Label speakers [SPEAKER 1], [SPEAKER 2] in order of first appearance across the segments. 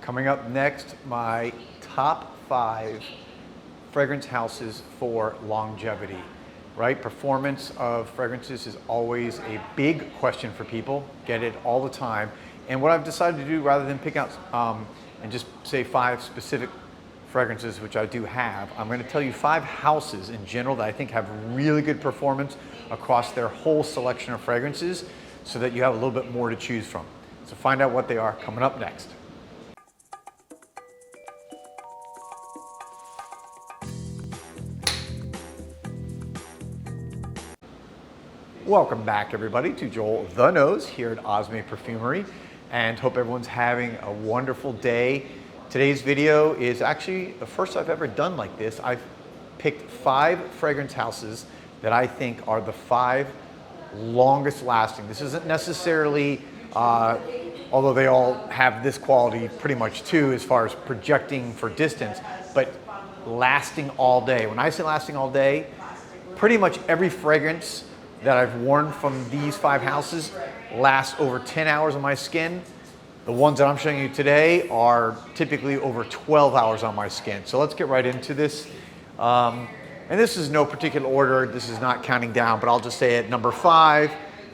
[SPEAKER 1] Coming up next, my top 5 fragrance houses for longevity, right? Performance of fragrances is always a big question for people, get it all the time. And what I've decided to do, rather than pick out and just say 5 specific fragrances, which I do have, I'm gonna tell you 5 houses in general that I think have really good performance across their whole selection of fragrances so that you have a little bit more to choose from. So find out what they are coming up next. Welcome back, everybody, to JoelTheNose here at Osme Perfumery, and hope everyone's having a wonderful day. Today's video is actually the first I've ever done like this. I've picked 5 fragrance houses that I think are the 5 longest lasting. This isn't necessarily, although they all have this quality pretty much too as far as projecting for distance, but lasting all day. When I say lasting all day, pretty much every fragrance that I've worn from these 5 houses lasts over 10 hours on my skin. The ones that I'm showing you today are typically over 12 hours on my skin. So let's get right into this. And this is no particular order. This is not counting down, but I'll just say at number 5,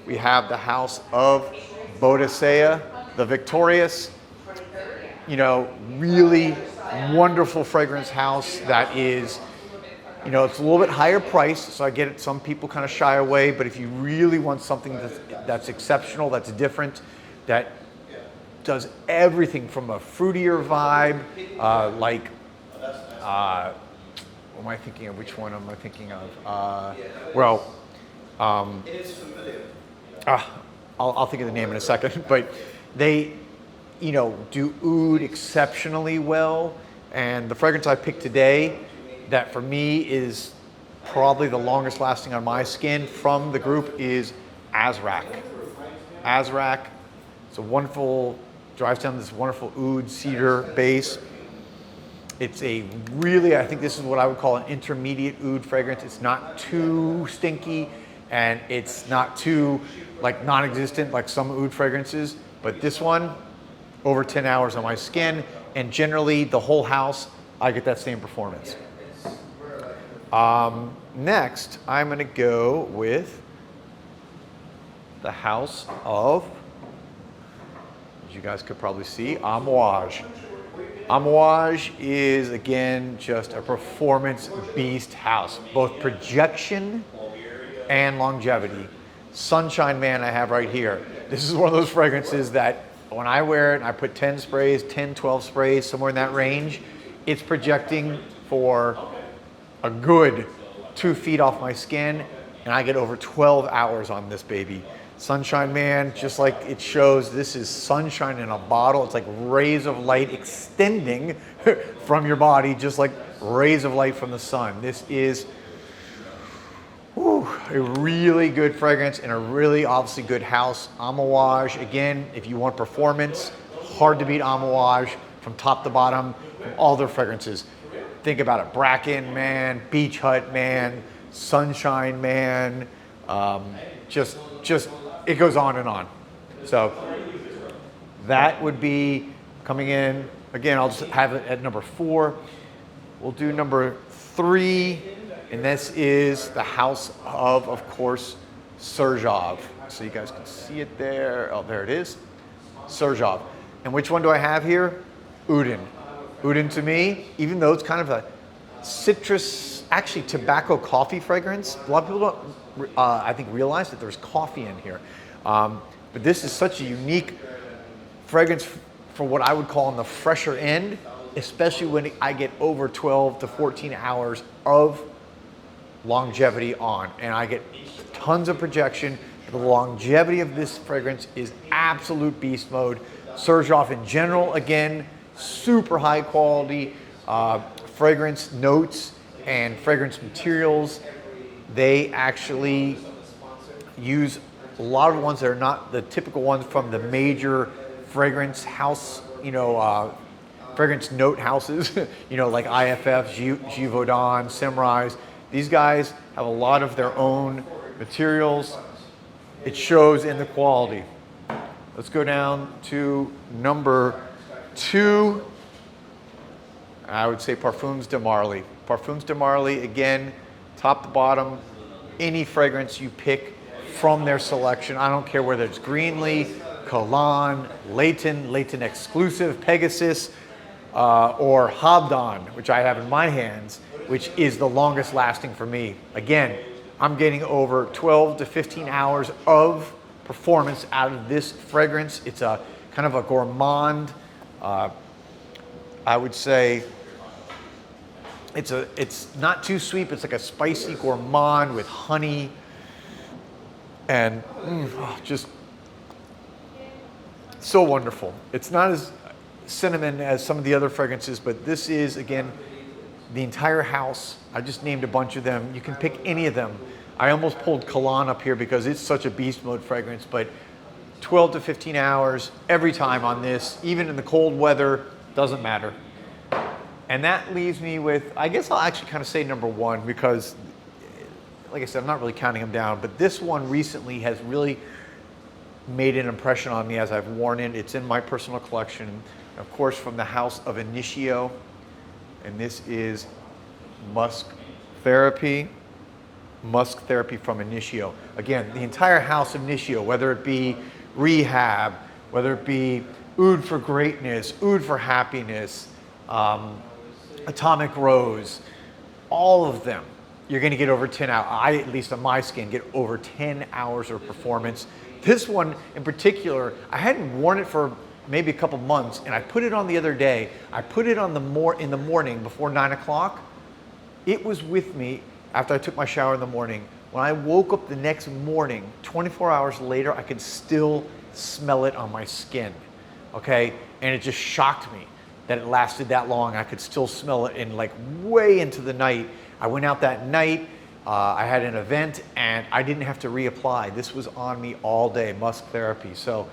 [SPEAKER 1] we have the house of Bodice, the Victorious. You know, really wonderful fragrance house that is, you know, it's a little bit higher priced, so I get it. Some people kind of shy away, but if you really want something that's exceptional, that's different, that does everything from a fruitier vibe, what am I thinking of? Which one am I thinking of? I'll think of the name in a second, but they, you know, do oud exceptionally well, and the fragrance I picked today, that for me is probably the longest lasting on my skin from the group, is Azrak. Azrak, it's a wonderful, drives down this wonderful oud cedar base. It's a really, I think this is what I would call an intermediate oud fragrance. It's not too stinky and it's not too like non-existent like some oud fragrances, but this one, over 10 hours on my skin, and generally the whole house, I get that same performance. Next, I'm gonna go with the house of, as you guys could probably see, Amouage. Amouage is, again, just a performance beast house, both projection and longevity. Sunshine Man I have right here. This is one of those fragrances that when I wear it and I put 10 sprays, 10, 12 sprays, somewhere in that range, it's projecting for a good 2 feet off my skin, and I get over 12 hours on this baby. Sunshine Man, just like it shows, this is sunshine in a bottle. It's like rays of light extending from your body, just like rays of light from the sun. This is a really good fragrance and a really obviously good house. Amouage, again, if you want performance, hard to beat Amouage from top to bottom, from all their fragrances. Think about it, Bracken Man, Beach Hut Man, Sunshine Man, just it goes on and on. So that would be coming in. Again, I'll just have it at number 4. We'll do number 3, and this is the house of course, Sergio. So you guys can see it there. Oh, there it is, Sergio. And which one do I have here? Oudin. Oudin to me, even though it's kind of a citrus, actually tobacco coffee fragrance, a lot of people don't, I think, realize that there's coffee in here. But this is such a unique fragrance for what I would call on the fresher end, especially when I get over 12 to 14 hours of longevity on, and I get tons of projection. The longevity of this fragrance is absolute beast mode. Sergio in general, again, super high quality fragrance notes and fragrance materials. They actually use a lot of ones that are not the typical ones from the major fragrance house, you know, fragrance note houses, you know, like IFF, Givaudan, Simrise. These guys have a lot of their own materials. It shows in the quality. Let's go down to number to, I would say, Parfums de Marly. Parfums de Marly, again, top to bottom, any fragrance you pick from their selection. I don't care whether it's Greenleaf, Cologne, Leighton Exclusive, Pegasus, or Hobdon, which I have in my hands, which is the longest lasting for me. Again, I'm getting over 12 to 15 hours of performance out of this fragrance. It's a kind of a gourmand, I would say. It's not too sweet, but it's like a spicy gourmand with honey and just so wonderful. It's not as cinnamon as some of the other fragrances, but this is, again, the entire house. I just named a bunch of them. You can pick any of them. I almost pulled Cologne up here because it's such a beast mode fragrance, but 12 to 15 hours every time on this, even in the cold weather, doesn't matter. And that leaves me with, I guess I'll actually kind of say number one, because like I said, I'm not really counting them down, but this one recently has really made an impression on me as I've worn it. It's in my personal collection, of course, from the house of Initio. And this is Musk Therapy from Initio. Again, the entire house of Initio, whether it be Rehab, whether it be Oud for Greatness, Oud for Happiness, Atomic Rose, all of them, you're gonna get over 10 hours. I, at least on my skin, get over 10 hours of performance. This one in particular, I hadn't worn it for maybe a couple months, and I put it on the other day. I put it on in the morning before 9 o'clock. It was with me after I took my shower in the morning. When I woke up the next morning, 24 hours later, I could still smell it on my skin, okay? And it just shocked me that it lasted that long. I could still smell it in like way into the night. I went out that night, I had an event, and I didn't have to reapply. This was on me all day, Musk Therapy. So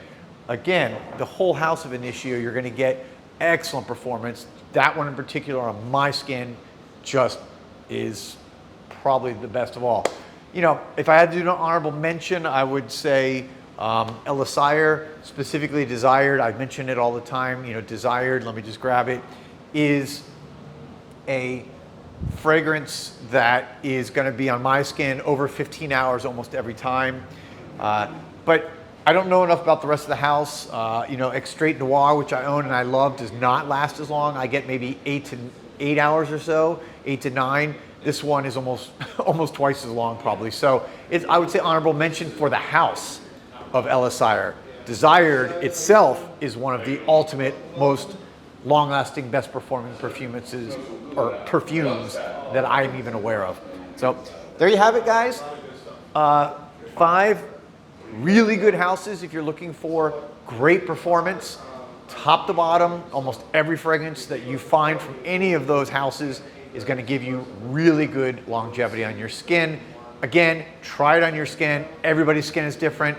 [SPEAKER 1] again, the whole house of Initio, you're gonna get excellent performance. That one in particular on my skin just is probably the best of all. You know, if I had to do an honorable mention, I would say Elixir, specifically Desired. I mention it all the time. You know, Desired, let me just grab it, is a fragrance that is going to be on my skin over 15 hours almost every time. But I don't know enough about the rest of the house. You know, Extrait Noir, which I own and I love, does not last as long. I get maybe 8 hours or so, 8 to 9. This one is almost twice as long probably. So I would say honorable mention for the house of Elixir. Desired itself is one of the ultimate, most long-lasting, best performing perfumes that I'm even aware of. So there you have it, guys. 5 really good houses if you're looking for great performance, top to bottom. Almost every fragrance that you find from any of those houses is going to give you really good longevity on your skin. Again, try it on your skin. Everybody's skin is different.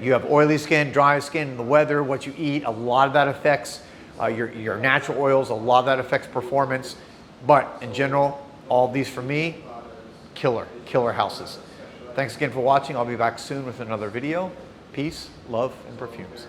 [SPEAKER 1] You have oily skin, dry skin, the weather, what you eat, a lot of that affects your natural oils, a lot of that affects performance. But in general, all these for me, killer houses. Thanks again for watching. I'll be back soon with another video. Peace, love, and perfumes.